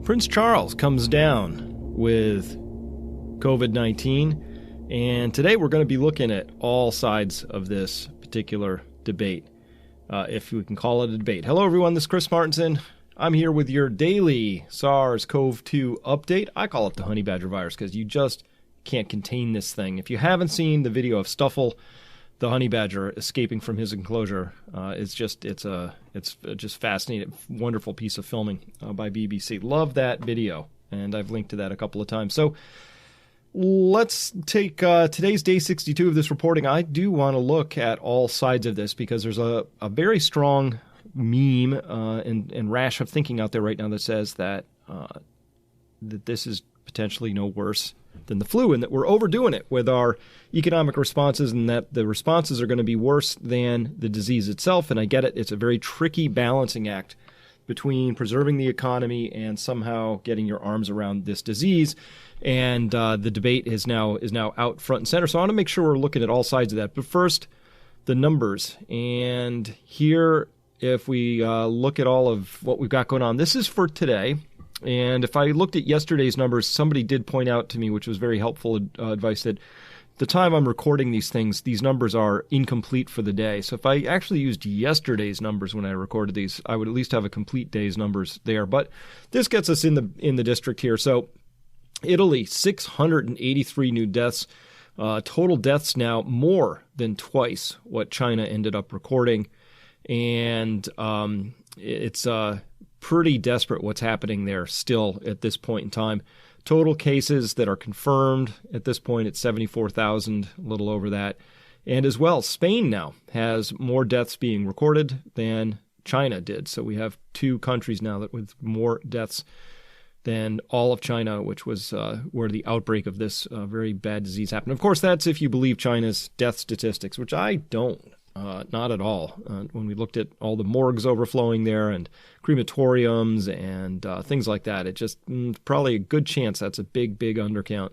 Prince Charles comes down with COVID-19, and today we're going to be looking at all sides of this particular debate, if we can call it a debate. Hello, everyone. This is Chris Martinson. I'm here with your daily SARS-CoV-2 update. I call it the honey badger virus because you just can't contain this thing. If you haven't seen the video of Stuffle, the honey badger escaping from his enclosure, it's just fascinating, wonderful piece of filming by BBC. Love that video, and I've linked to that a couple of times. So let's take today's day 62 of this reporting. I do want to look at all sides of this because there's a very strong meme and rash of thinking out there right now that says that this is potentially no worse than the flu and that we're overdoing it with our economic responses and that the responses are going to be worse than the disease itself. And I get it. It's a very tricky balancing act between preserving the economy and somehow getting your arms around this disease. And the debate is now out front and center. So I want to make sure we're looking at all sides of that. But first, the numbers. And here, if we look at all of what we've got going on, this is for today. And if I looked at yesterday's numbers, somebody did point out to me, which was very helpful advice, that the time I'm recording these things, these numbers are incomplete for the day. So if I actually used yesterday's numbers when I recorded these, I would at least have a complete day's numbers there. But this gets us in the district here. So Italy, 683 new deaths. Total deaths now more than twice what China ended up recording. And it's pretty desperate what's happening there still at this point in time. Total cases that are confirmed at this point, it's 74,000, a little over that. And as well, Spain now has more deaths being recorded than China did. So we have two countries now that with more deaths than all of China, which was where the outbreak of this very bad disease happened. Of course, that's if you believe China's death statistics, which I don't. Not at all. When we looked at all the morgues overflowing there and crematoriums and things like that, it just probably a good chance that's a big, big undercount.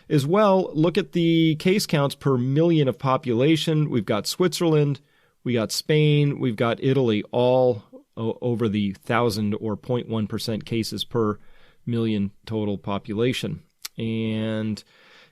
As well, look at the case counts per million of population. We've got Switzerland, we got Spain, we've got Italy, all over the 1,000 or 0.1% cases per million total population. And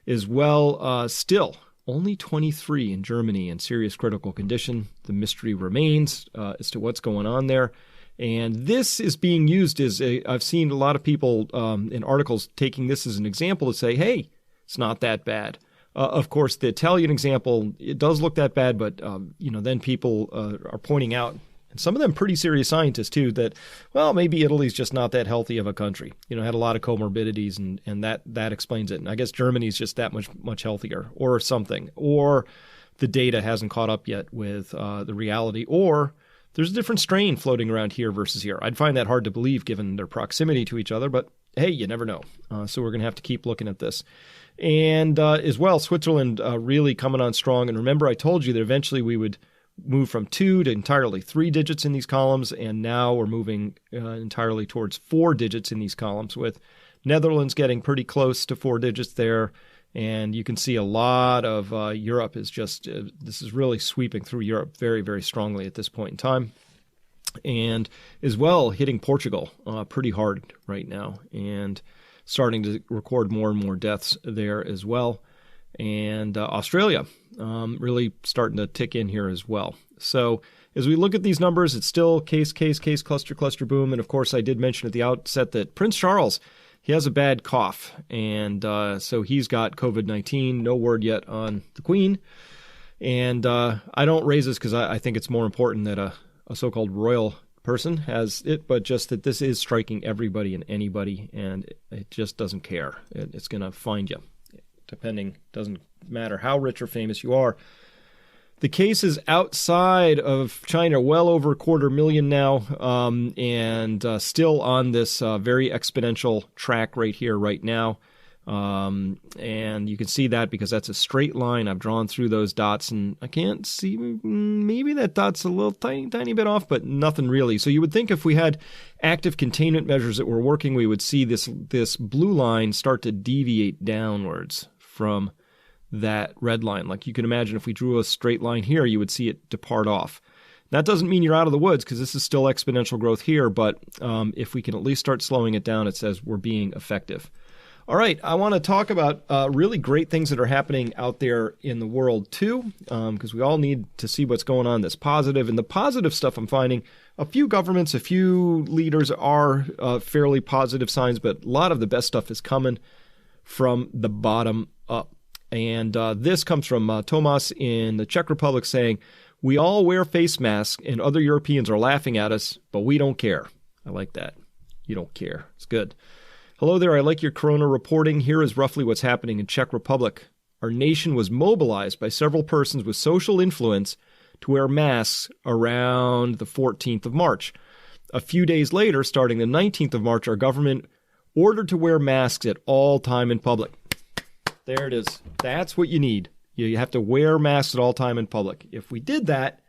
as well, still, only 23 in Germany in serious critical condition. The mystery remains as to what's going on there. And this is being used as I've seen a lot of people in articles taking this as an example to say, hey, it's not that bad. Of course, the Italian example, it does look that bad, but then people are pointing out, and some of them pretty serious scientists too, that, well, maybe Italy's just not that healthy of a country. Had a lot of comorbidities, and that explains it. And I guess Germany's just that much healthier, or something. Or the data hasn't caught up yet with the reality, or there's a different strain floating around here versus here. I'd find that hard to believe given their proximity to each other, but hey, you never know. So we're going to have to keep looking at this. And as well, Switzerland really coming on strong. And remember, I told you that eventually we would move from 2 to entirely 3 digits in these columns, and now we're moving entirely towards 4 digits in these columns, with Netherlands getting pretty close to 4 digits there. And you can see a lot of Europe is just, this is really sweeping through Europe very, very strongly at this point in time. And as well, hitting Portugal pretty hard right now and starting to record more and more deaths there as well. And Australia really starting to tick in here as well. So as we look at these numbers, it's still case, cluster, boom. And of course, I did mention at the outset that Prince Charles, he has a bad cough. And so he's got COVID-19. No word yet on the Queen. And I don't raise this because I think it's more important that a so-called royal person has it, but just that this is striking everybody and anybody, and it just doesn't care. It's going to find you. Doesn't matter how rich or famous you are. The cases outside of China, well over 250,000 now, and still on this very exponential track right here, right now. And you can see that because that's a straight line. I've drawn through those dots, and I can't see, maybe that dot's a little tiny bit off, but nothing really. So you would think if we had active containment measures that were working, we would see this blue line start to deviate downwards from that red line. Like you can imagine if we drew a straight line here, you would see it depart off. That doesn't mean you're out of the woods because this is still exponential growth here, but if we can at least start slowing it down, it says we're being effective. All right, I want to talk about really great things that are happening out there in the world too, because we all need to see what's going on that's positive. And the positive stuff I'm finding, a few governments, a few leaders are fairly positive signs, but a lot of the best stuff is coming from the bottom up. And this comes from Tomas in the Czech Republic saying, "We all wear face masks and other Europeans are laughing at us, but we don't care." I like that. You don't care. It's good. "Hello there. I like your corona reporting. Here is roughly what's happening in Czech Republic. Our nation was mobilized by several persons with social influence to wear masks around the 14th of March. A few days later, starting the 19th of March, our government ordered to wear masks at all time in public." There it is. That's what you need. You have to wear masks at all time in public. If we did that,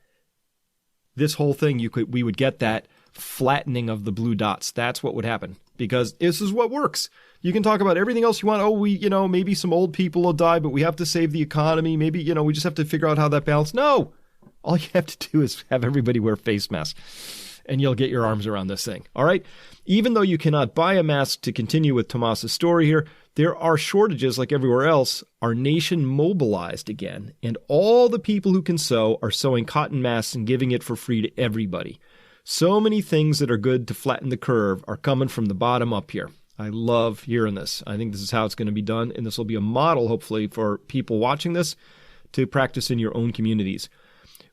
this whole thing, we would get that flattening of the blue dots. That's what would happen, because this is what works. You can talk about everything else you want. Oh, maybe some old people will die, but we have to save the economy. Maybe, we just have to figure out how that balance. No, all you have to do is have everybody wear face masks, and you'll get your arms around this thing. All right. Even though you cannot buy a mask, to continue with Tomas's story here, there are shortages like everywhere else. Our nation mobilized again, and all the people who can sew are sewing cotton masks and giving it for free to everybody. So many things that are good to flatten the curve are coming from the bottom up here. I love hearing this. I think this is how it's going to be done, and this will be a model, hopefully, for people watching this to practice in your own communities.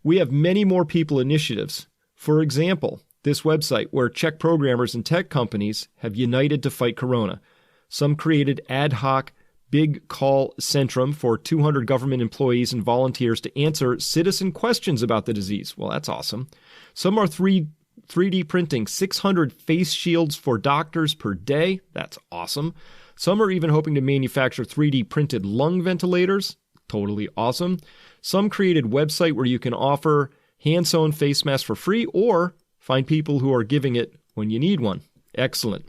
We have many more people initiatives. For example, this website where Czech programmers and tech companies have united to fight corona. Some created ad hoc big call centrum for 200 government employees and volunteers to answer citizen questions about the disease. Well, that's awesome. Some are 3D printing 600 face shields for doctors per day. That's awesome. Some are even hoping to manufacture 3D printed lung ventilators. Totally awesome. Some created a website where you can offer hand-sewn face masks for free or find people who are giving it when you need one. Excellent.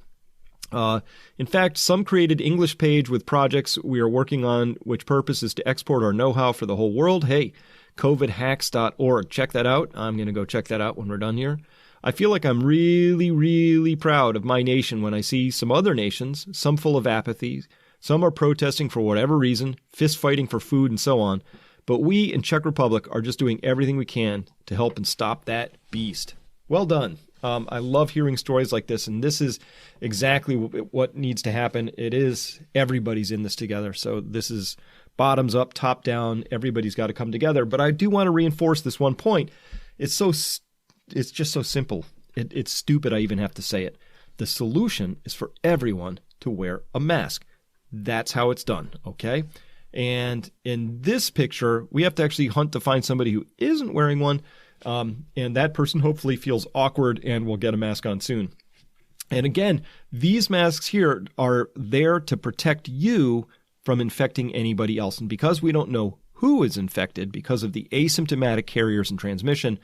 In fact, some created English page with projects we are working on, which purpose is to export our know-how for the whole world. Hey, covidhacks.org. Check that out. I'm going to go check that out when we're done here. I feel like I'm really, really proud of my nation when I see some other nations, some full of apathy, some are protesting for whatever reason, fist fighting for food and so on. But we in Czech Republic are just doing everything we can to help and stop that beast. Well done. I love hearing stories like this, and this is exactly what needs to happen. It is everybody's in this together. So this is bottoms up, top down. Everybody's got to come together. But I do want to reinforce this one point. It's just so simple. It's stupid I even have to say it. The solution is for everyone to wear a mask. That's how it's done, okay? And in this picture, we have to actually hunt to find somebody who isn't wearing one. And that person hopefully feels awkward and will get a mask on soon. And again, these masks here are there to protect you from infecting anybody else. And because we don't know who is infected, because of the asymptomatic carriers and transmission,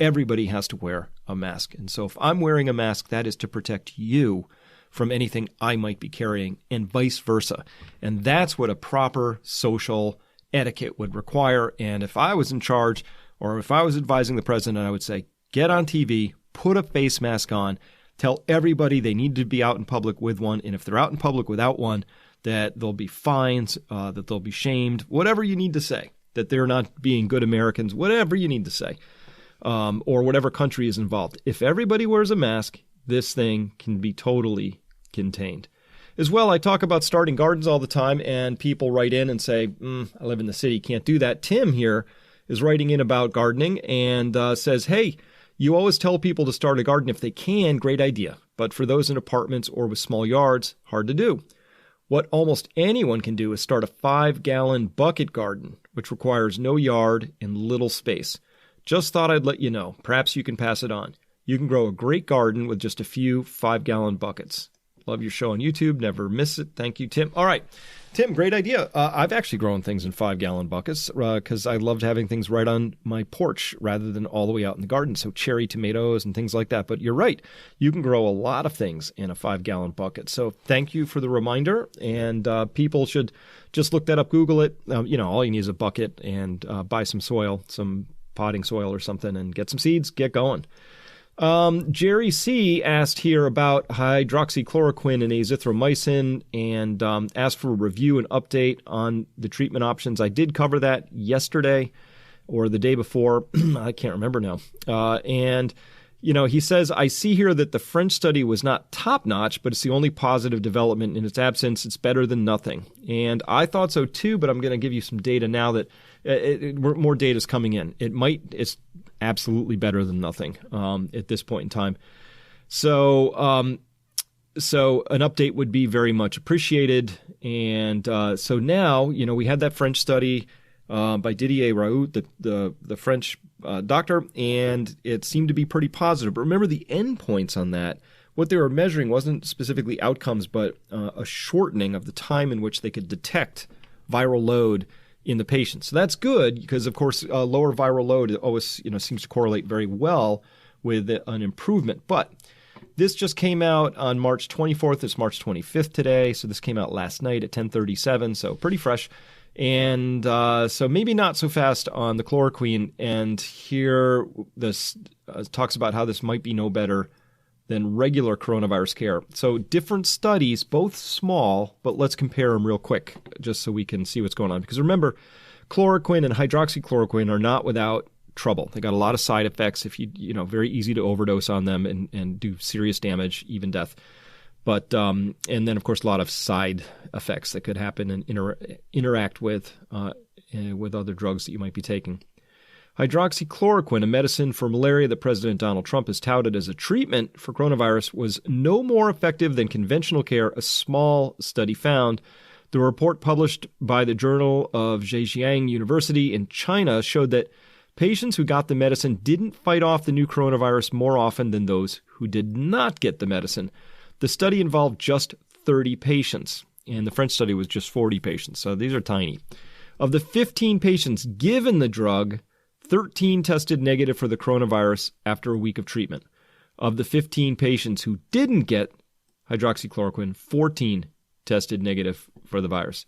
everybody has to wear a mask. And so if I'm wearing a mask, that is to protect you from anything I might be carrying, and vice versa. And that's what a proper social etiquette would require. And if I was in charge, or if I was advising the president, I would say, get on TV, put a face mask on, tell everybody they need to be out in public with one. And if they're out in public without one, that there'll be fines, that they'll be shamed, whatever you need to say, that they're not being good Americans, whatever you need to say, or whatever country is involved. If everybody wears a mask, this thing can be totally contained. As well, I talk about starting gardens all the time, and people write in and say, I live in the city, can't do that. Tim here is writing in about gardening and says, hey, you always tell people to start a garden if they can, great idea. But for those in apartments or with small yards, hard to do. What almost anyone can do is start a 5-gallon bucket garden, which requires no yard and little space. Just thought I'd let you know. Perhaps you can pass it on. You can grow a great garden with just a few 5-gallon buckets. Love your show on YouTube. Never miss it. Thank you, Tim. All right. Tim, great idea. I've actually grown things in 5-gallon buckets because I loved having things right on my porch rather than all the way out in the garden. So cherry tomatoes and things like that. But you're right. You can grow a lot of things in a 5-gallon bucket. So thank you for the reminder. And people should just look that up, Google it. All you need is a bucket and buy some soil, some potting soil or something and get some seeds, get going. Jerry C. asked here about hydroxychloroquine and azithromycin and asked for a review and update on the treatment options. I did cover that yesterday or the day before. I can't remember now. And he says, I see here that the French study was not top-notch, but it's the only positive development in its absence. It's better than nothing. And I thought so too, but I'm going to give you some data now that more data is coming in. It's absolutely better than nothing at this point in time. So an update would be very much appreciated. And so now, we had that French study by Didier Raoult, the French doctor, and it seemed to be pretty positive. But remember the endpoints on that. What they were measuring wasn't specifically outcomes, but a shortening of the time in which they could detect viral load in the patient. So that's good because, of course, lower viral load always seems to correlate very well with an improvement. But this just came out on March 24th. It's March 25th today. So this came out last night at 10:37. So pretty fresh. And so maybe not so fast on the chloroquine. And here this talks about how this might be no better than regular coronavirus care. So different studies, both small, but let's compare them real quick just so we can see what's going on. Because remember, chloroquine and hydroxychloroquine are not without trouble. They got a lot of side effects. If very easy to overdose on them and do serious damage, even death. But and then, of course, a lot of side effects that could happen and interact with other drugs that you might be taking. Hydroxychloroquine, a medicine for malaria that President Donald Trump has touted as a treatment for coronavirus, was no more effective than conventional care, a small study found. The report published by the Journal of Zhejiang University in China showed that patients who got the medicine didn't fight off the new coronavirus more often than those who did not get the medicine. The study involved just 30 patients, and the French study was just 40 patients, so these are tiny. Of the 15 patients given the drug, 13 tested negative for the coronavirus after a week of treatment. Of the 15 patients who didn't get hydroxychloroquine, 14 tested negative for the virus.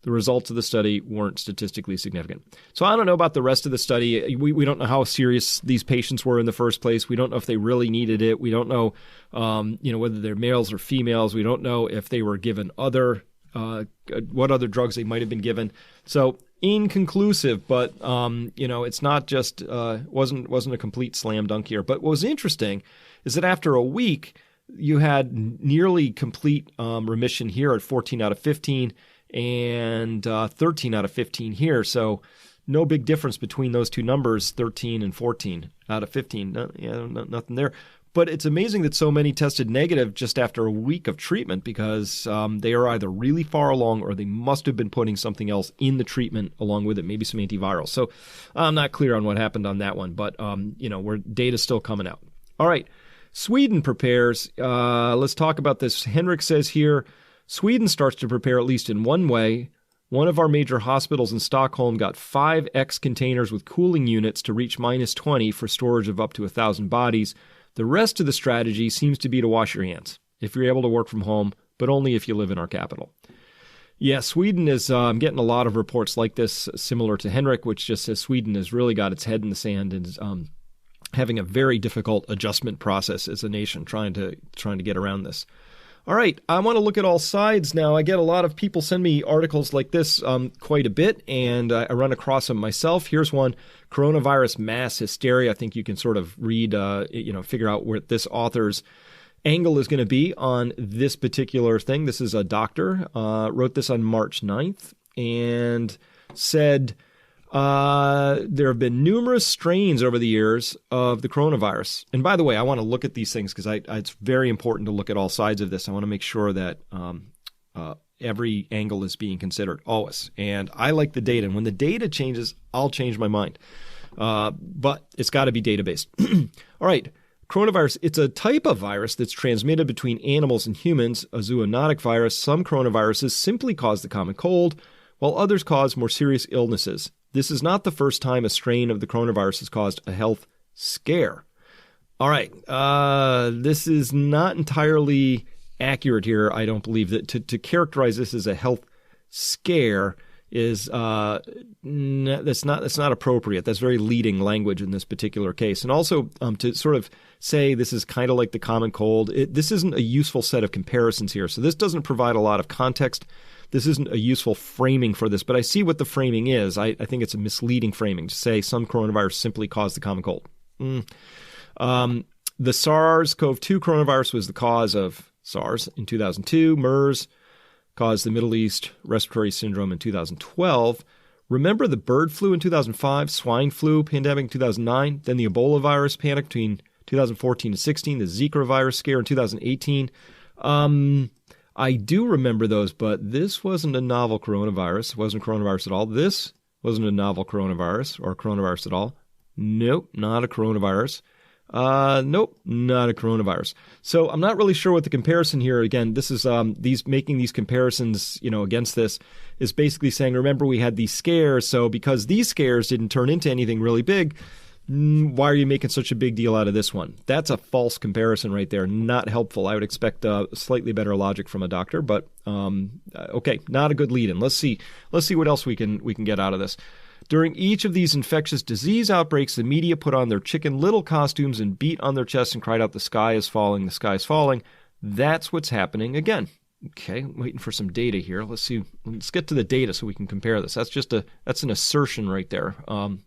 The results of the study weren't statistically significant. So I don't know about the rest of the study. We don't know how serious these patients were in the first place. We don't know if they really needed it. We don't know, whether they're males or females. We don't know if they were given what other drugs they might have been given. So inconclusive, but it's not just wasn't a complete slam dunk here. But what was interesting is that after a week, you had nearly complete remission here at 14 out of 15. And 13 out of 15 here. So no big difference between those two numbers, 13 and 14 out of 15. Nothing there. But it's amazing that so many tested negative just after a week of treatment because they are either really far along or they must have been putting something else in the treatment along with it, maybe some antivirals. So I'm not clear on what happened on that one, but where data's still coming out. All right, Sweden prepares. Let's talk about this. Henrik says here, Sweden starts to prepare at least in one way. One of our major hospitals in Stockholm got 5x containers with cooling units to reach -20 for storage of up to 1,000 bodies. The rest of the strategy seems to be to wash your hands if you're able to work from home, but only if you live in our capital. Yeah, Sweden is getting a lot of reports like this, similar to Henrik, which just says Sweden has really got its head in the sand and is having a very difficult adjustment process as a nation trying to get around this. All right, I want to look at all sides now. I get a lot of people send me articles like this quite a bit, and I run across them myself. Here's one, Coronavirus Mass Hysteria. I think you can sort of read, figure out where this author's angle is going to be on this particular thing. This is a doctor, wrote this on March 9th, and said, there have been numerous strains over the years of the coronavirus. And by the way, I want to look at these things because it's very important to look at all sides of this. I want to make sure that every angle is being considered always. And I like the data. And when the data changes, I'll change my mind. But it's got to be data-based. All right. Coronavirus, it's a type of virus that's transmitted between animals and humans, a zoonotic virus. Some coronaviruses simply cause the common cold, while others cause more serious illnesses. This is not the first time a strain of the coronavirus has caused a health scare. All right, this is not entirely accurate here. I don't believe that to characterize this as a health scare is that's not appropriate. That's very leading language in this particular case. And also to sort of say this is kind of like the common cold, this isn't a useful set of comparisons here. So this doesn't provide a lot of context. This isn't a useful framing for this, but I see what the framing is. I think it's a misleading framing to say some coronavirus simply caused the common cold. The SARS-CoV-2 coronavirus was the cause of SARS in 2002. MERS caused the Middle East respiratory syndrome in 2012. Remember the bird flu in 2005, swine flu pandemic in 2009, then the Ebola virus panic between 2014 and 16, the Zika virus scare in 2018. I do remember those, but this wasn't a novel coronavirus. It wasn't coronavirus at all. This wasn't a novel coronavirus or coronavirus at all. Nope, not a coronavirus. Nope, not a coronavirus. So I'm not really sure what the comparison here. Again, this is making these comparisons, against this is basically saying, remember we had these scares, so because these scares didn't turn into anything really big, why are you making such a big deal out of this one? That's a false comparison right there. Not helpful. I would expect slightly better logic from a doctor, but okay, not a good lead-in. Let's see what else we can get out of this. During each of these infectious disease outbreaks, the media put on their Chicken Little costumes and beat on their chests and cried out, "The sky is falling, the sky is falling." That's what's happening again. Okay, I'm waiting for some data here. Let's see. Let's get to the data so we can compare this. That's an assertion right there,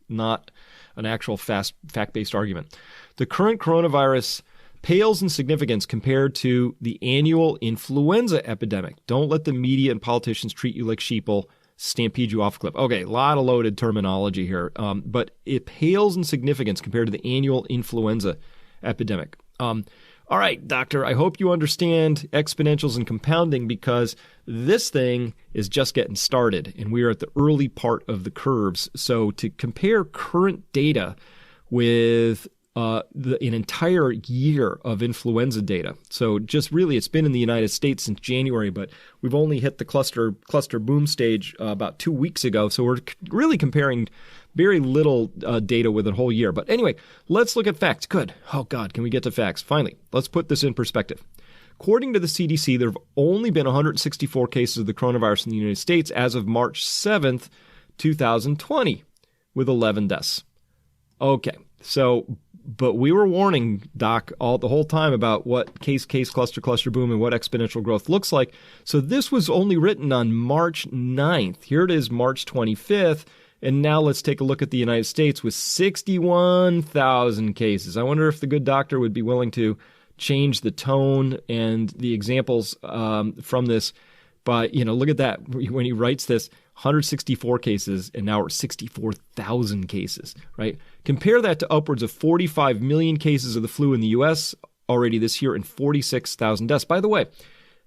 not an actual fact-based argument. The current coronavirus pales in significance compared to the annual influenza epidemic. Don't let the media and politicians treat you like sheeple, stampede you off a cliff. Okay, a lot of loaded terminology here, but it pales in significance compared to the annual influenza epidemic. All right, doctor, I hope you understand exponentials and compounding because this thing is just getting started and we are at the early part of the curves. So to compare current data with an entire year of influenza data. So just really, it's been in the United States since January, but we've only hit the cluster boom stage about 2 weeks ago. So we're really comparing very little data with a whole year. But anyway, let's look at facts. Good. Oh, God, can we get to facts? Finally, let's put this in perspective. According to the CDC, there have only been 164 cases of the coronavirus in the United States as of March 7th, 2020, with 11 deaths. Okay, so... But we were warning, Doc, the whole time about what case, cluster, boom, and what exponential growth looks like. So this was only written on March 9th. Here it is, March 25th. And now let's take a look at the United States with 61,000 cases. I wonder if the good doctor would be willing to change the tone and the examples from this. But, look at that. When he writes this, 164 cases, and now we're at 64,000 cases, right? Compare that to upwards of 45 million cases of the flu in the U.S. already this year and 46,000 deaths. By the way,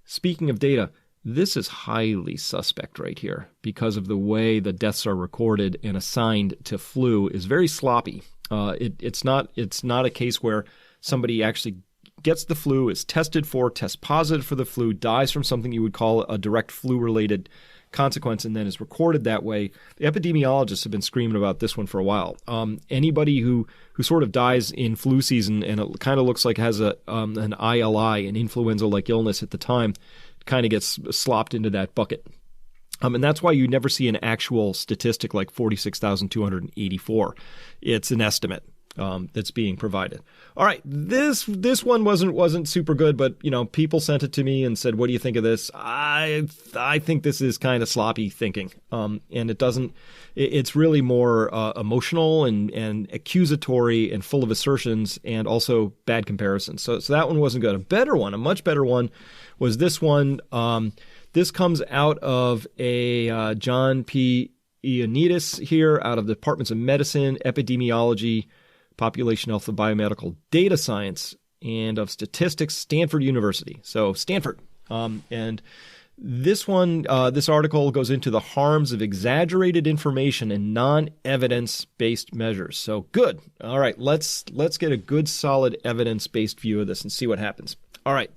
speaking of data, this is highly suspect right here because of the way the deaths are recorded and assigned to flu is very sloppy. It's not a case where somebody actually gets the flu, is tested for, tests positive for the flu, dies from something you would call a direct flu-related consequence, and then is recorded that way. The epidemiologists have been screaming about this one for a while. Anybody who sort of dies in flu season and it kind of looks like has an ILI, an influenza-like illness at the time, kind of gets slopped into that bucket. And that's why you never see an actual statistic like 46,284. It's an estimate that's being provided. All right, this one wasn't super good, but people sent it to me and said, "What do you think of this?" I think this is kind of sloppy thinking, and it doesn't. It's really more emotional and accusatory and full of assertions and also bad comparisons. So that one wasn't good. A much better one, was this one. This comes out of a John P. Ioannidis here out of the Departments of Medicine, Epidemiology, Population Health and Biomedical Data Science, and of Statistics, Stanford University. So Stanford. And this one, this article goes into the harms of exaggerated information and non-evidence-based measures. So good. All right, let's get a good, solid evidence-based view of this and see what happens. All right.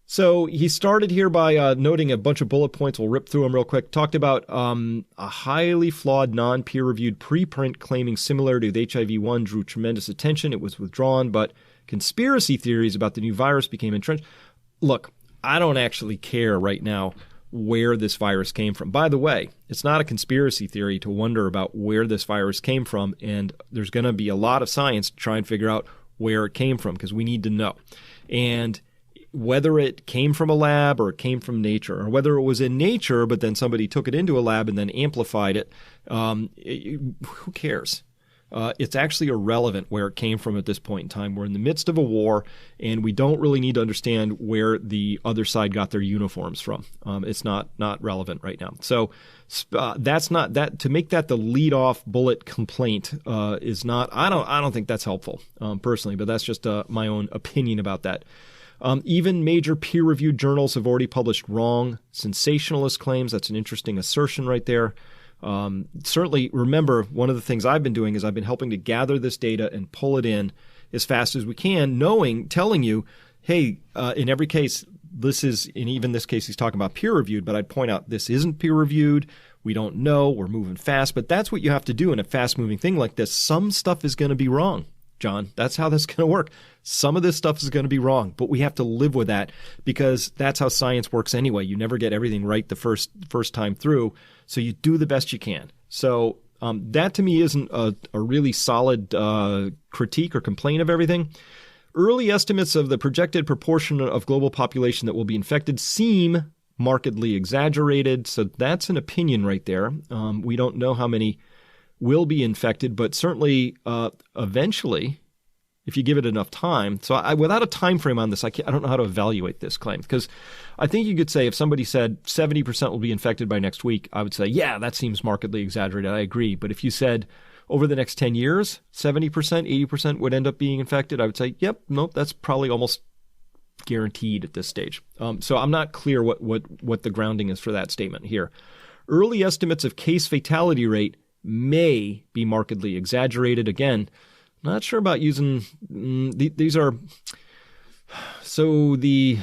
So he started here by noting a bunch of bullet points. We'll rip through them real quick. Talked about a highly flawed, non-peer-reviewed preprint claiming similarity with HIV-1 drew tremendous attention. It was withdrawn, but conspiracy theories about the new virus became entrenched. Look, I don't actually care right now where this virus came from. By the way, it's not a conspiracy theory to wonder about where this virus came from, and there's going to be a lot of science to try and figure out where it came from because we need to know. And whether it came from a lab or it came from nature, or whether it was in nature but then somebody took it into a lab and then amplified it, who cares? It's actually irrelevant where it came from at this point in time. We're in the midst of a war, and we don't really need to understand where the other side got their uniforms from. It's not relevant right now. So that's not that. To make that the lead-off bullet complaint is not. I don't think that's helpful personally, but that's just my own opinion about that. Even major peer-reviewed journals have already published wrong, sensationalist claims. That's an interesting assertion right there. Certainly, remember, one of the things I've been doing is I've been helping to gather this data and pull it in as fast as we can, telling you, hey, in every case, this is, in even this case, he's talking about peer-reviewed, but I'd point out this isn't peer-reviewed. We don't know. We're moving fast. But that's what you have to do in a fast-moving thing like this. Some stuff is going to be wrong, John. That's how this is going to work. Some of this stuff is going to be wrong, but we have to live with that because that's how science works anyway. You never get everything right the first time through, so you do the best you can. So that to me isn't a really solid critique or complaint of everything. Early estimates of the projected proportion of global population that will be infected seem markedly exaggerated, so that's an opinion right there. We don't know how many will be infected, but certainly eventually, if you give it enough time. So without a time frame on this, I don't know how to evaluate this claim, because I think you could say if somebody said 70% will be infected by next week, I would say, yeah, that seems markedly exaggerated. I agree. But if you said over the next 10 years, 70%, 80% would end up being infected, I would say, yep, nope, that's probably almost guaranteed at this stage. So I'm not clear what the grounding is for that statement here. Early estimates of case fatality rate may be markedly exaggerated. Again, not sure about using these are. So the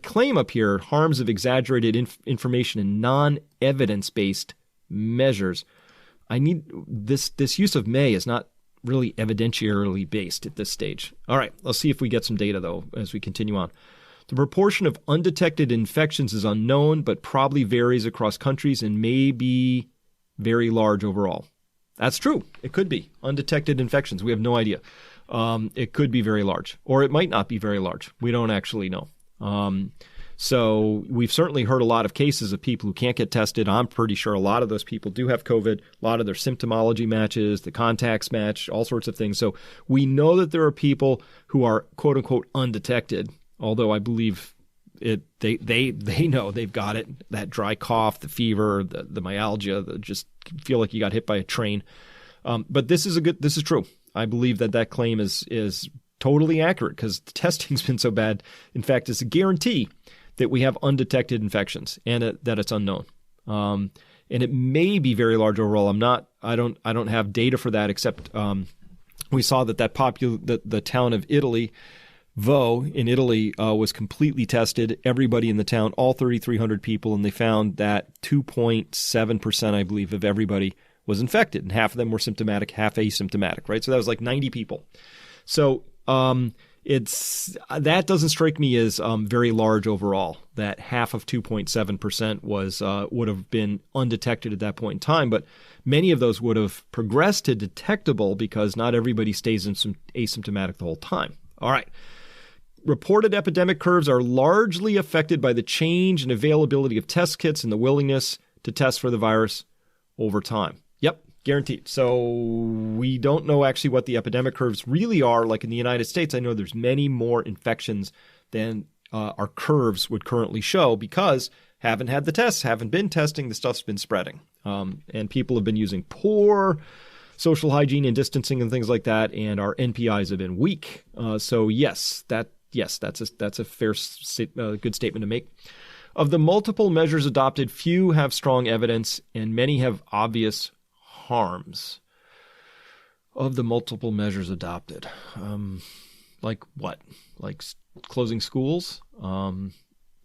claim up here, harms of exaggerated information and non-evidence-based measures. I need this use of may is not really evidentiarily based at this stage. All right, let's see if we get some data though as we continue on. The proportion of undetected infections is unknown, but probably varies across countries and may be very large overall. That's true. It could be undetected infections. We have no idea. It could be very large, or it might not be very large. We don't actually know. So we've certainly heard a lot of cases of people who can't get tested. I'm pretty sure a lot of those people do have COVID. A lot of their symptomology matches, the contacts match, all sorts of things. So we know that there are people who are quote unquote undetected, although I believe they know they've got it, that dry cough, the fever, the myalgia, just feel like you got hit by a train. But this is true. I believe that claim is totally accurate because the testing's been so bad. In fact, it's a guarantee that we have undetected infections and that it's unknown. And it may be very large overall. I don't have data for that, except we saw that the town of Italy, Vo in Italy, was completely tested. Everybody in the town, all 3,300 people, and they found that 2.7%, I believe, of everybody was infected, and half of them were symptomatic, half asymptomatic, right? So that was like 90 people. So that doesn't strike me as very large overall. That half of 2.7% would have been undetected at that point in time, but many of those would have progressed to detectable because not everybody stays asymptomatic the whole time. All right. Reported epidemic curves are largely affected by the change in availability of test kits and the willingness to test for the virus over time. Yep, guaranteed. So we don't know actually what the epidemic curves really are. Like in the United States, I know there's many more infections than our curves would currently show because haven't had the tests, haven't been testing, the stuff's been spreading. And people have been using poor social hygiene and distancing and things like that, and our NPIs have been weak. So yes, that's a fair, good statement to make. Of the multiple measures adopted, few have strong evidence, and many have obvious harms. Of the multiple measures adopted, like what? Like closing schools,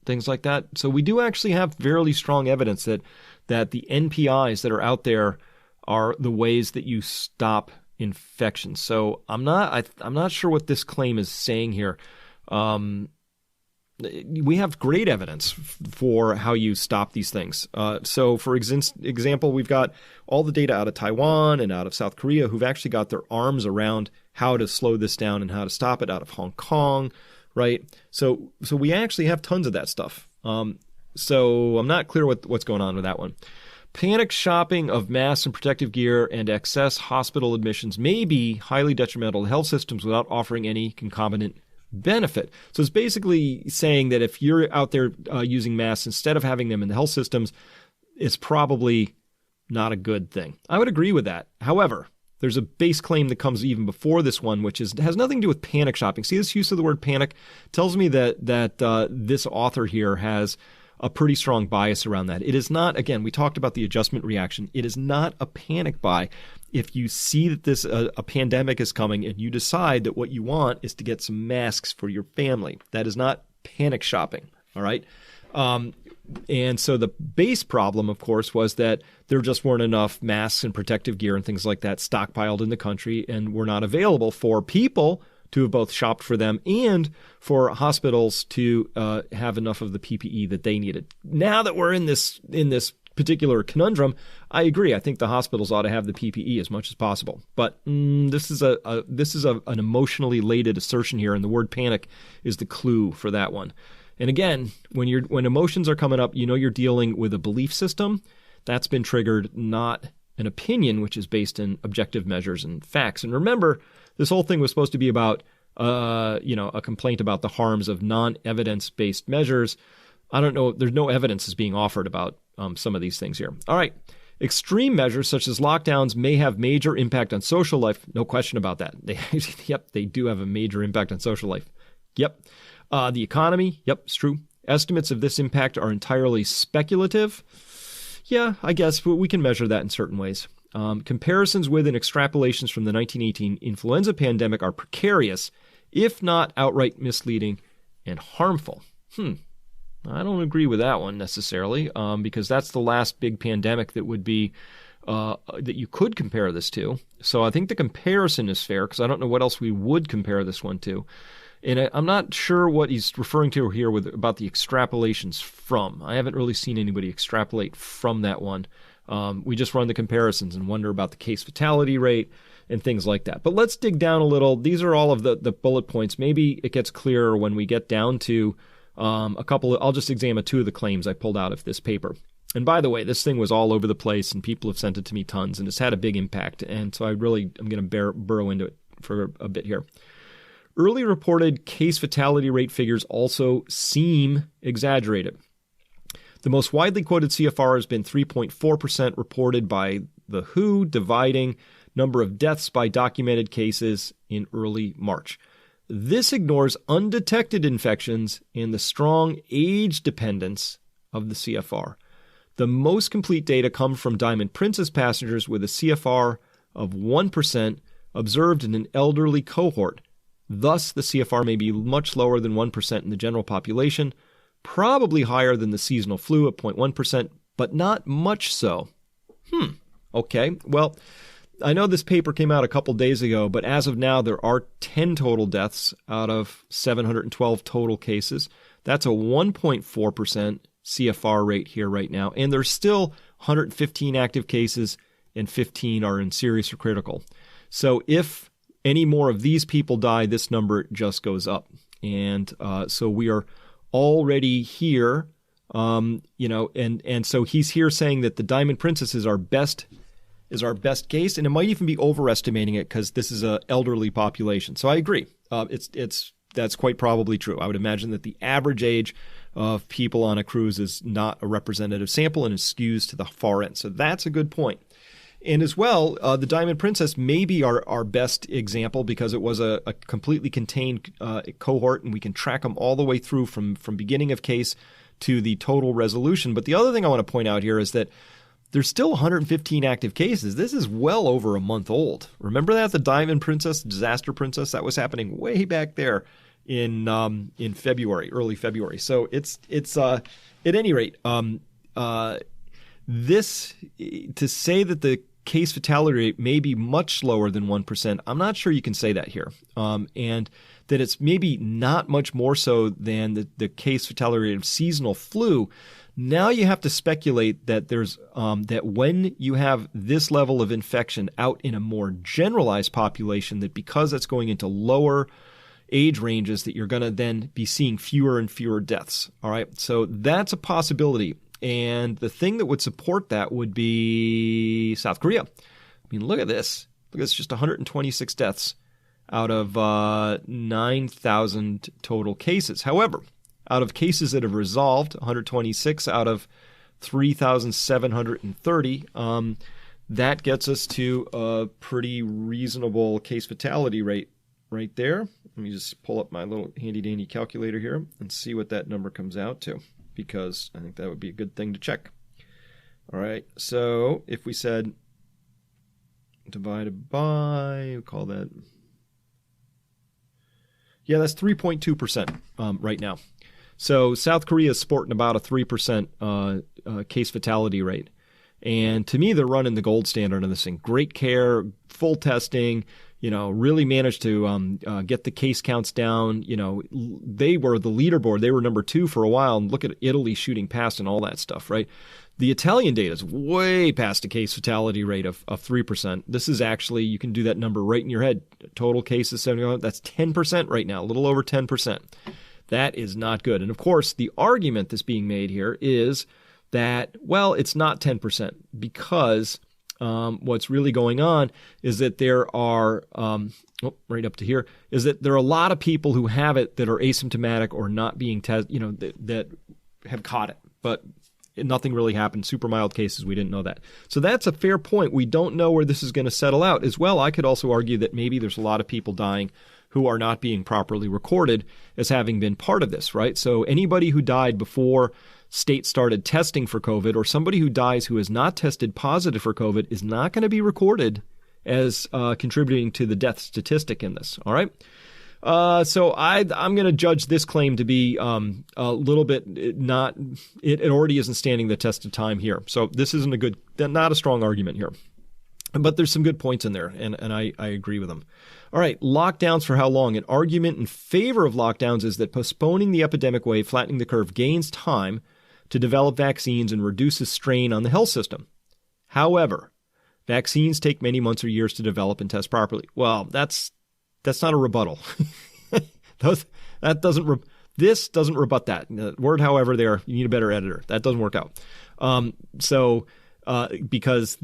things like that. So we do actually have fairly strong evidence that the NPIs that are out there are the ways that you stop infections. So I'm not sure what this claim is saying here. we have great evidence for how you stop these things. So, for example, we've got all the data out of Taiwan and out of South Korea who've actually got their arms around how to slow this down and how to stop it, out of Hong Kong, right? So we actually have tons of that stuff. So I'm not clear what's going on with that one. Panic shopping of masks and protective gear and excess hospital admissions may be highly detrimental to health systems without offering any concomitant benefit. So it's basically saying that if you're out there using masks instead of having them in the health systems, it's probably not a good thing. I would agree with that. However, there's a base claim that comes even before this one, which has nothing to do with panic shopping. See, this use of the word panic tells me that this author here has a pretty strong bias around that. It is not, again, we talked about the adjustment reaction. It is not a panic buy. If you see that this a pandemic is coming and you decide that what you want is to get some masks for your family, that is not panic shopping, all right? And so the base problem, of course, was that there just weren't enough masks and protective gear and things like that stockpiled in the country and were not available for people to have both shopped for them and for hospitals to have enough of the PPE that they needed. Now that we're in this particular conundrum, I agree. I think the hospitals ought to have the PPE as much as possible. But this is an emotionally laden assertion here, and the word panic is the clue for that one. And again, when emotions are coming up, you're dealing with a belief system that's been triggered, not an opinion, which is based in objective measures and facts. And remember, this whole thing was supposed to be about, a complaint about the harms of non-evidence-based measures. I don't know. There's no evidence is being offered about some of these things here. All right. Extreme measures such as lockdowns may have major impact on social life. No question about that. They do have a major impact on social life. Yep. The economy. Yep, it's true. Estimates of this impact are entirely speculative. Yeah, I guess we can measure that in certain ways. Comparisons with and extrapolations from the 1918 influenza pandemic are precarious, if not outright misleading and harmful. I don't agree with that one necessarily, because that's the last big pandemic that would be that you could compare this to. So I think the comparison is fair because I don't know what else we would compare this one to. And I'm not sure what he's referring to here about the extrapolations from. I haven't really seen anybody extrapolate from that one. We just run the comparisons and wonder about the case fatality rate and things like that. But let's dig down a little. These are all of the bullet points. Maybe it gets clearer when we get down to a couple of, I'll just examine two of the claims I pulled out of this paper. And by the way, this thing was all over the place and people have sent it to me tons and it's had a big impact. And so I'm going to burrow into it for a bit here. Early reported case fatality rate figures also seem exaggerated. The most widely quoted CFR has been 3.4% reported by the WHO, dividing number of deaths by documented cases in early March. This ignores undetected infections and the strong age dependence of the CFR. The most complete data come from Diamond Princess passengers with a CFR of 1% observed in an elderly cohort. Thus, the CFR may be much lower than 1% in the general population, probably higher than the seasonal flu at 0.1%, but not much so. Okay. Well, I know this paper came out a couple days ago, but as of now, there are 10 total deaths out of 712 total cases. That's a 1.4% CFR rate here right now, and there's still 115 active cases, and 15 are in serious or critical. So if any more of these people die, this number just goes up. And so we are already here, and so he's here saying that the Diamond Princess is our best case, and it might even be overestimating it because this is an elderly population. So I agree. That's quite probably true. I would imagine that the average age of people on a cruise is not a representative sample and is skews to the far end. So that's a good point. And as well, the Diamond Princess may be our best example because it was a completely contained cohort, and we can track them all the way through from beginning of case to the total resolution. But the other thing I want to point out here is that there's still 115 active cases. This is well over a month old. Remember that? The Diamond Princess, Disaster Princess, that was happening way back there in February, early February. So it's at any rate, this to say that the case fatality rate may be much lower than 1%, I'm not sure you can say that here. And that it's maybe not much more so than the case fatality rate of seasonal flu. Now you have to speculate that there's that when you have this level of infection out in a more generalized population, that because it's going into lower age ranges, that you're going to then be seeing fewer and fewer deaths. All right, so that's a possibility. And the thing that would support that would be South Korea. I mean, look at this. Look, it's just 126 deaths out of 9,000 total cases. However, out of cases that have resolved, 126 out of 3,730, that gets us to a pretty reasonable case fatality rate right there. Let me just pull up my little handy-dandy calculator here and see what that number comes out to, because I think that would be a good thing to check. All right, so if we said divided by, we'll call that, yeah, that's 3.2% right now. So South Korea is sporting about a 3% case fatality rate. And to me, they're running the gold standard on this thing. Great care, full testing, really managed to get the case counts down. They were the leaderboard. They were number 2 for a while. And look at Italy shooting past and all that stuff, right? The Italian data is way past a case fatality rate of 3%. This is actually, you can do that number right in your head. Total cases, 71, that's 10% right now, a little over 10%. That is not good. And of course, the argument that's being made here is that, well, it's not 10% because what's really going on is that there are, right up to here, is that there are a lot of people who have it that are asymptomatic or not being tested, that have caught it, but nothing really happened. Super mild cases, we didn't know that. So that's a fair point. We don't know where this is going to settle out. As well, I could also argue that maybe there's a lot of people dying who are not being properly recorded as having been part of this, right? So anybody who died before states started testing for COVID, or somebody who dies who has not tested positive for COVID, is not going to be recorded as contributing to the death statistic in this, all right? So I'm going to judge this claim to be a little bit not, it already isn't standing the test of time here. So this isn't not a strong argument here. But there's some good points in there, and I agree with them. All right, lockdowns for how long? An argument in favor of lockdowns is that postponing the epidemic wave, flattening the curve, gains time to develop vaccines and reduces strain on the health system. However, vaccines take many months or years to develop and test properly. Well, that's not a rebuttal. This doesn't rebut that. The word, however, there, you need a better editor. That doesn't work out. Because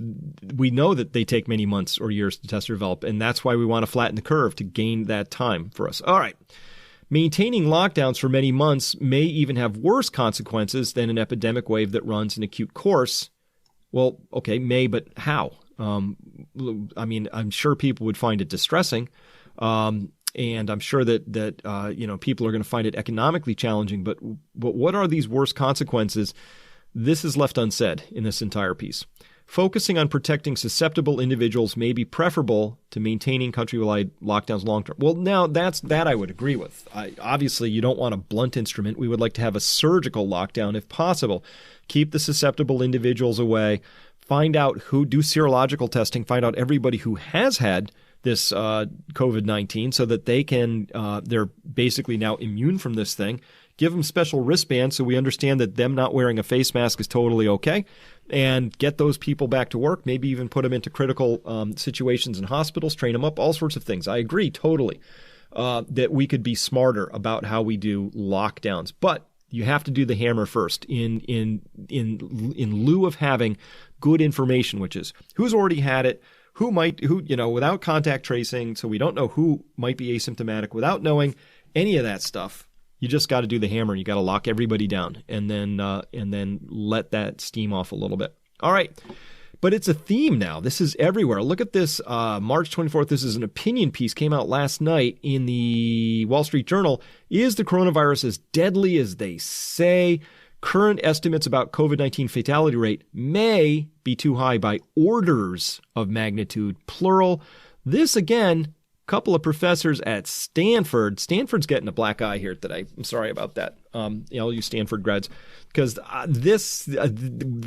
we know that they take many months or years to test or develop, and that's why we want to flatten the curve to gain that time for us. All right. Maintaining lockdowns for many months may even have worse consequences than an epidemic wave that runs an acute course. Well, okay, but how? I'm sure people would find it distressing, and I'm sure that people are going to find it economically challenging. But what are these worse consequences? This is left unsaid in this entire piece. Focusing on protecting susceptible individuals may be preferable to maintaining countrywide lockdowns long-term. Well, now that I would agree with. Obviously, you don't want a blunt instrument. We would like to have a surgical lockdown if possible. Keep the susceptible individuals away. Find out do serological testing. Find out everybody who has had this COVID-19 so that they're basically now immune from this thing. Give them special wristbands so we understand that them not wearing a face mask is totally okay, and get those people back to work, maybe even put them into critical situations in hospitals, train them up, all sorts of things. I agree totally that we could be smarter about how we do lockdowns, but you have to do the hammer first in lieu of having good information, which is who's already had it, without contact tracing, so we don't know who might be asymptomatic, without knowing any of that stuff. You just got to do the hammer. You got to lock everybody down and then let that steam off a little bit. All right. But it's a theme now. This is everywhere. Look at this. March 24th. This is an opinion piece came out last night in the Wall Street Journal. Is the coronavirus as deadly as they say? Current estimates about COVID-19 fatality rate may be too high by orders of magnitude, plural. This, again, couple of professors at Stanford. Stanford's getting a black eye here today. I'm sorry about that. All you Stanford grads, because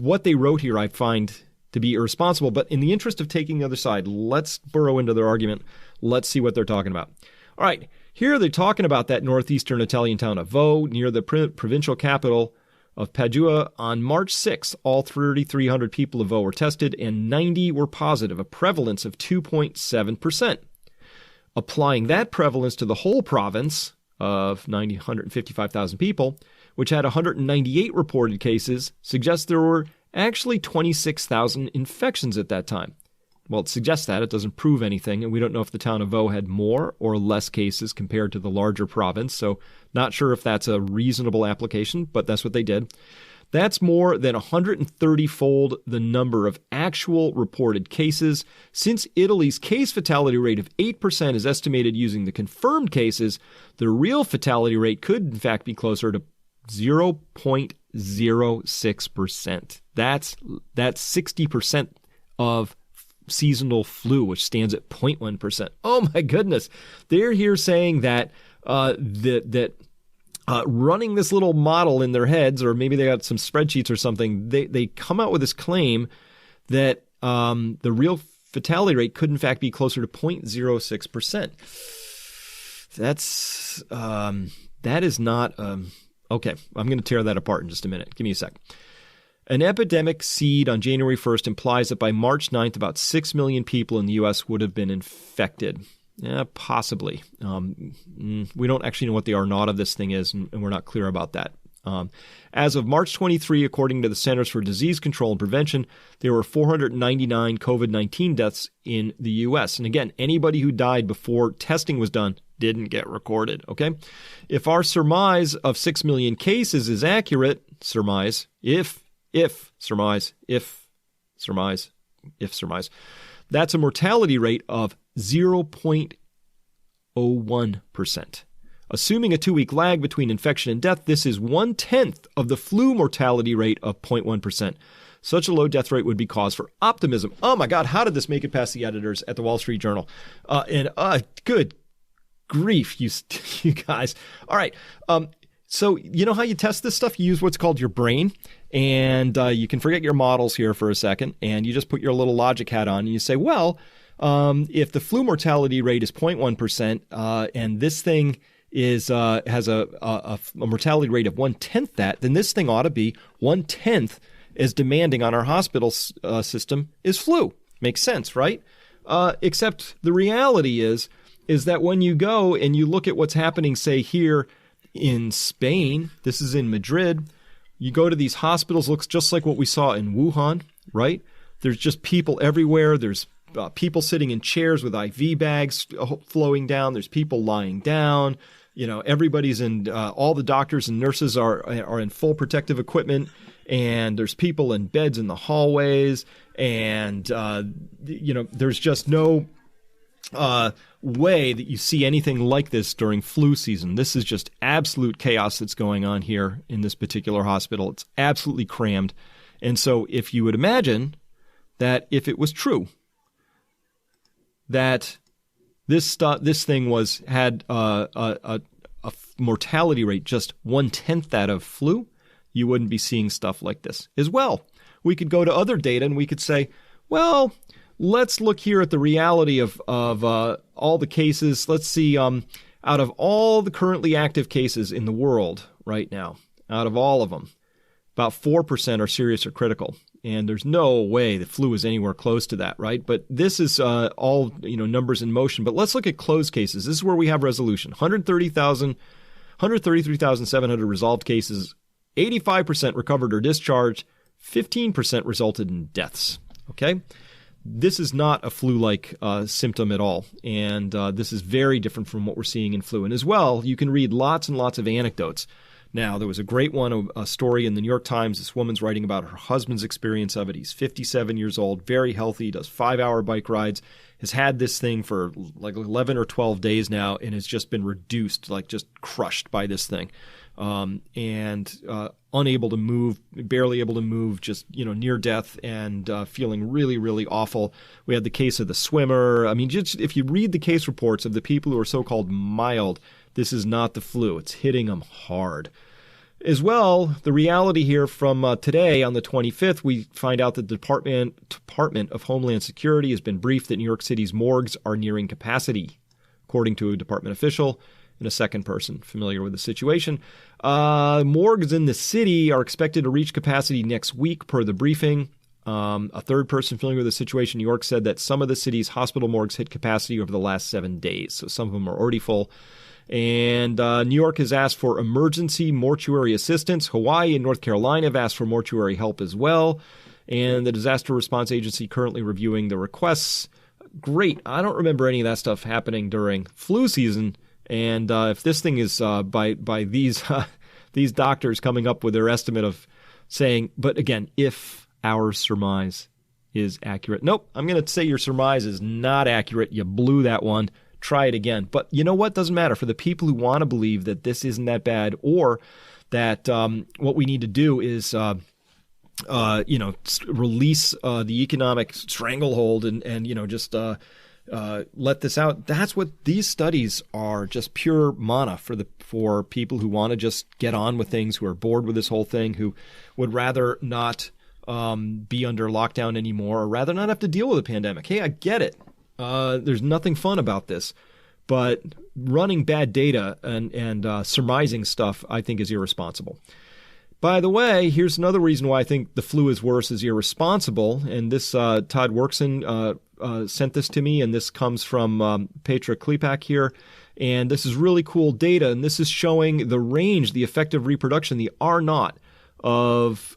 what they wrote here I find to be irresponsible. But in the interest of taking the other side, let's burrow into their argument. Let's see what they're talking about. All right. Here they're talking about that northeastern Italian town of Vo near the provincial capital of Padua. On March 6th, all 3,300 people of Vo were tested and 90 were positive, a prevalence of 2.7%. Applying that prevalence to the whole province of 155,000 people, which had 198 reported cases, suggests there were actually 26,000 infections at that time. Well, it suggests that. It doesn't prove anything, and we don't know if the town of Vo had more or less cases compared to the larger province, so not sure if that's a reasonable application, but that's what they did. That's more than 130-fold the number of actual reported cases. Since Italy's case fatality rate of 8% is estimated using the confirmed cases, the real fatality rate could in fact be closer to 0.06%. That's 60% of seasonal flu, which stands at 0.1%. Oh my goodness. They're here saying that running this little model in their heads, or maybe they got some spreadsheets or something, they come out with this claim that the real fatality rate could in fact be closer to 0.06%. That is not, okay, I'm going to tear that apart in just a minute. Give me a sec. An epidemic seed on January 1st implies that by March 9th, about 6 million people in the U.S. would have been infected. Yeah, possibly. We don't actually know what the R naught of this thing is, and we're not clear about that. As of March 23, according to the Centers for Disease Control and Prevention, there were 499 COVID-19 deaths in the U.S. And again, anybody who died before testing was done didn't get recorded, okay? If our surmise of 6 million cases is accurate, surmise, that's a mortality rate of 0.01%. Assuming a 2-week lag between infection and death, this is 1/10 of the flu mortality rate of 0.1%. Such a low death rate would be cause for optimism. Oh my God, how did this make it past the editors at the Wall Street Journal? Good grief, you guys. All right. So you know how you test this stuff? You use what's called your brain, and you can forget your models here for a second, and you just put your little logic hat on, and you say, well, if the flu mortality rate is 0.1%, and this thing has a mortality rate of 1/10 that, then this thing ought to be 1/10 as demanding on our hospital system is flu. Makes sense, right? Except the reality is that when you go and you look at what's happening, say here in Spain, this is in Madrid, you go to these hospitals, looks just like what we saw in Wuhan, right? There's just people everywhere. There's people sitting in chairs with IV bags flowing down. There's people lying down. You know, everybody's in, all the doctors and nurses are in full protective equipment, and there's people in beds in the hallways, and, there's just no way that you see anything like this during flu season. This is just absolute chaos that's going on here in this particular hospital. It's absolutely crammed. And so if you would imagine that if it was true that this thing had a mortality rate just 1/10 that of flu, you wouldn't be seeing stuff like this as well. We could go to other data and we could say, well, let's look here at the reality of all the cases. Let's see, out of all the currently active cases in the world right now, out of all of them, about 4% are serious or critical. And there's no way the flu is anywhere close to that, right? But this is all numbers in motion. But let's look at closed cases. This is where we have resolution. 133,700 resolved cases, 85% recovered or discharged, 15% resulted in deaths, okay? This is not a flu-like symptom at all, and this is very different from what we're seeing in flu. And as well, you can read lots and lots of anecdotes. Now, there was a great one, a story in the New York Times. This woman's writing about her husband's experience of it. He's 57 years old, very healthy, does 5-hour bike rides, has had this thing for like 11 or 12 days now, and has just been reduced, like just crushed by this thing. And unable to move, barely able to move, just, near death, and feeling really, really awful. We had the case of the swimmer. I mean, just if you read the case reports of the people who are so-called mild, this is not the flu. It's hitting them hard. As well, the reality here from today on the 25th, we find out that the Department of Homeland Security has been briefed that New York City's morgues are nearing capacity, according to a department official. and a second person familiar with the situation. Morgues in the city are expected to reach capacity next week per the briefing. A third person familiar with the situation in New York said that some of the city's hospital morgues hit capacity over the last 7 days. So some of them are already full. And New York has asked for emergency mortuary assistance. Hawaii and North Carolina have asked for mortuary help as well. And the Disaster Response Agency currently reviewing the requests. Great. I don't remember any of that stuff happening during flu season. And if this thing is by these these doctors coming up with their estimate of saying, but again, if our surmise is accurate. Nope, I'm going to say your surmise is not accurate. You blew that one. Try it again. But you know what? Doesn't matter. For the people who want to believe that this isn't that bad, or that what we need to do is release the economic stranglehold and just let this out. That's what these studies are, just pure mana for people who want to just get on with things, who are bored with this whole thing, who would rather not be under lockdown anymore, or rather not have to deal with a pandemic. Hey, I get it. There's nothing fun about this, but running bad data and surmising stuff, I think, is irresponsible. By the way, here's another reason why I think the flu is worse is irresponsible. And this Todd Workson sent this to me, and this comes from Petra Klepak here. And this is really cool data, and this is showing the range, the effective reproduction, the R naught of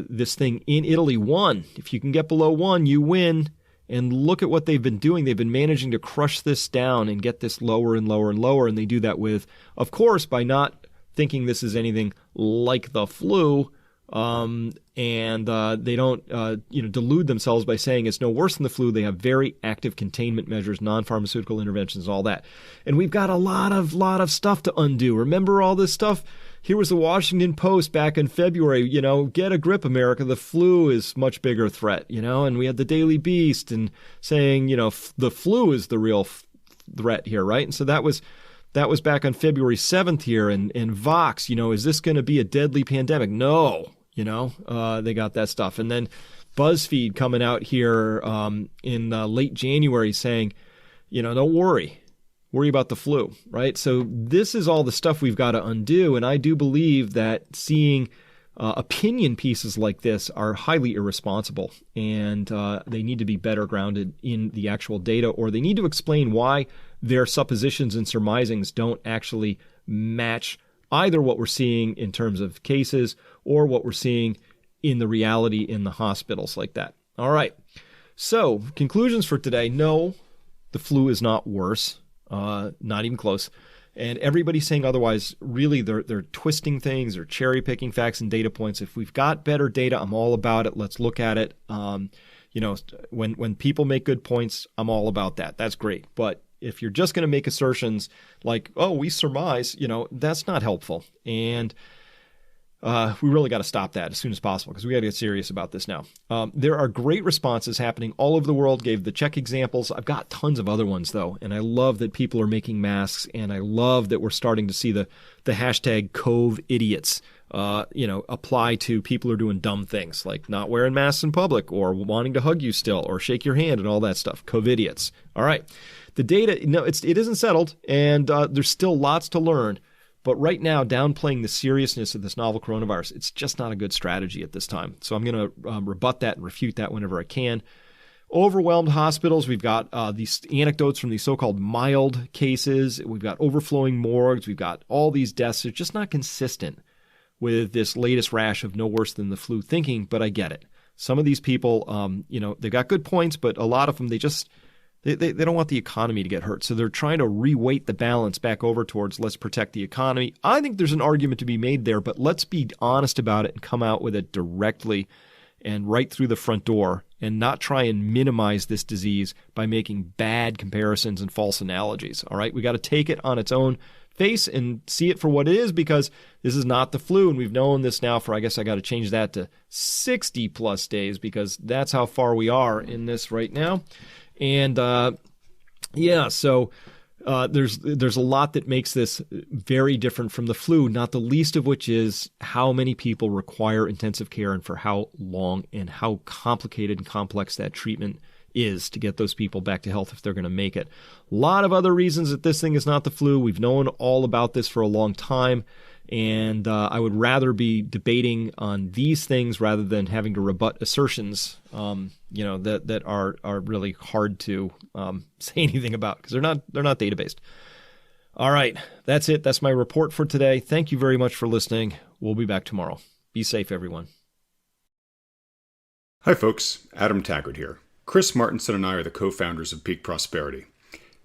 this thing in Italy. 1. If you can get below 1, you win. And look at what they've been doing. They've been managing to crush this down and get this lower and lower and lower. And they do that with, of course, by not thinking this is anything like the flu. And they don't delude themselves by saying it's no worse than the flu. They have very active containment measures, non-pharmaceutical interventions, all that. And we've got a lot of stuff to undo. Remember all this stuff? Here was the Washington Post back in February, get a grip, America. The flu is much bigger threat, and we had the Daily Beast and saying, the flu is the real threat here, right? And so that was back on February 7th here. And Vox, is this going to be a deadly pandemic? No, they got that stuff. And then BuzzFeed coming out here in late January saying, don't worry about the flu, right? So this is all the stuff we've got to undo. And I do believe that seeing opinion pieces like this are highly irresponsible, and they need to be better grounded in the actual data, or they need to explain why their suppositions and surmisings don't actually match either what we're seeing in terms of cases or what we're seeing in the reality in the hospitals like that. All right. So conclusions for today. No, the flu is not worse. Not even close. And everybody's saying otherwise. Really, they're twisting things or cherry picking facts and data points. If we've got better data, I'm all about it. Let's look at it. When people make good points, I'm all about that. That's great. But if you're just going to make assertions like, oh, we surmise, that's not helpful. And we really got to stop that as soon as possible, because we got to get serious about this now. There are great responses happening all over the world. Gave the Czech examples. I've got tons of other ones, though. And I love that people are making masks. And I love that we're starting to see the hashtag #CoveIdiots, apply to people who are doing dumb things like not wearing masks in public or wanting to hug you still or shake your hand and all that stuff. #CoveIdiots. All right. The data, it isn't settled, and there's still lots to learn. But right now, downplaying the seriousness of this novel coronavirus, it's just not a good strategy at this time. So I'm going to rebut that and refute that whenever I can. Overwhelmed hospitals. We've got these anecdotes from these so-called mild cases. We've got overflowing morgues. We've got all these deaths. It's just not consistent with this latest rash of no worse than the flu thinking, but I get it. Some of these people, they've got good points, but a lot of them, they don't want the economy to get hurt. So they're trying to reweight the balance back over towards let's protect the economy. I think there's an argument to be made there, but let's be honest about it and come out with it directly and right through the front door, and not try and minimize this disease by making bad comparisons and false analogies. All right, we got to take it on its own face and see it for what it is, because this is not the flu, and we've known this now for, I guess I got to change that to 60 plus days, because that's how far we are in this right now. And so there's a lot that makes this very different from the flu, not the least of which is how many people require intensive care and for how long, and how complicated and complex that treatment is to get those people back to health if they're going to make it. A lot of other reasons that this thing is not the flu. We've known all about this for a long time, and I would rather be debating on these things rather than having to rebut assertions, that are really hard to say anything about because they're not data-based. All right, that's it. That's my report for today. Thank you very much for listening. We'll be back tomorrow. Be safe, everyone. Hi, folks. Adam Taggart here. Chris Martenson and I are the co-founders of Peak Prosperity.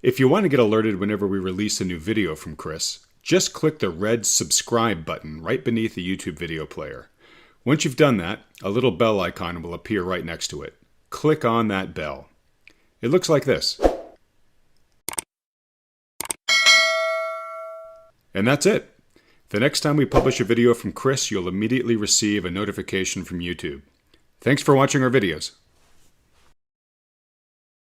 If you want to get alerted whenever we release a new video from Chris, just click the red subscribe button right beneath the YouTube video player. Once you've done that, a little bell icon will appear right next to it. Click on that bell. It looks like this. And that's it. The next time we publish a video from Chris, you'll immediately receive a notification from YouTube. Thanks for watching our videos.